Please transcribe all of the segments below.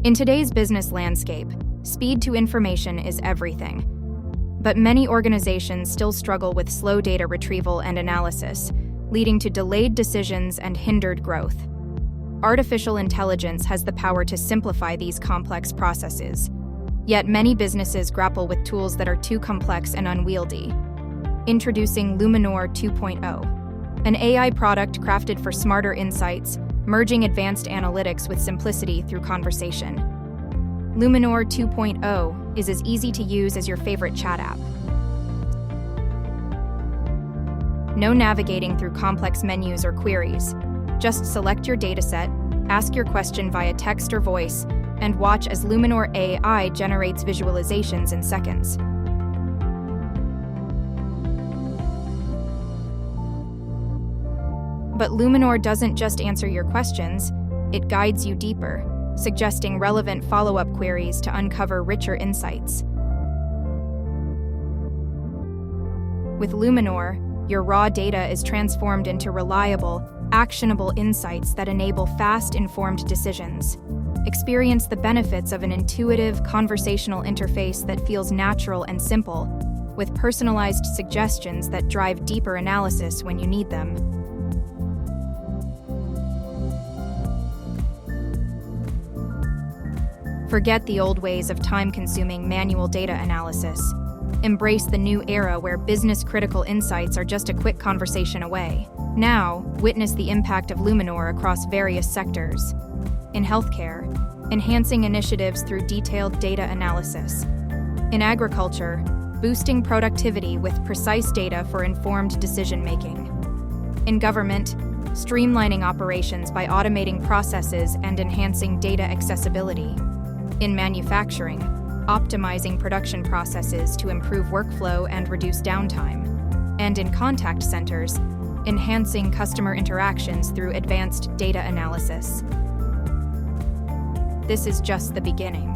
In today's business landscape, speed to information is everything. But many organizations still struggle with slow data retrieval and analysis, leading to delayed decisions and hindered growth. Artificial intelligence has the power to simplify these complex processes. Yet many businesses grapple with tools that are too complex and unwieldy. Introducing Lumenore 2.0, an AI product crafted for smarter insights, merging advanced analytics with simplicity through conversation. Lumenore 2.0 is as easy to use as your favorite chat app. No navigating through complex menus or queries. Just select your dataset, ask your question via text or voice, and watch as Lumenore AI generates visualizations in seconds. But Lumenore doesn't just answer your questions, it guides you deeper, suggesting relevant follow-up queries to uncover richer insights. With Lumenore, your raw data is transformed into reliable, actionable insights that enable fast, informed decisions. Experience the benefits of an intuitive, conversational interface that feels natural and simple, with personalized suggestions that drive deeper analysis when you need them. Forget the old ways of time-consuming manual data analysis. Embrace the new era where business-critical insights are just a quick conversation away. Now, witness the impact of Lumenore across various sectors. In healthcare, enhancing initiatives through detailed data analysis. In agriculture, boosting productivity with precise data for informed decision-making. In government, streamlining operations by automating processes and enhancing data accessibility. In manufacturing, optimizing production processes to improve workflow and reduce downtime. And in contact centers, enhancing customer interactions through advanced data analysis. This is just the beginning.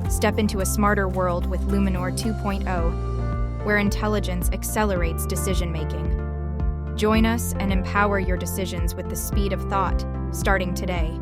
Step into a smarter world with Lumenore 2.0, where intelligence accelerates decision-making. Join us and empower your decisions with the speed of thought, starting today.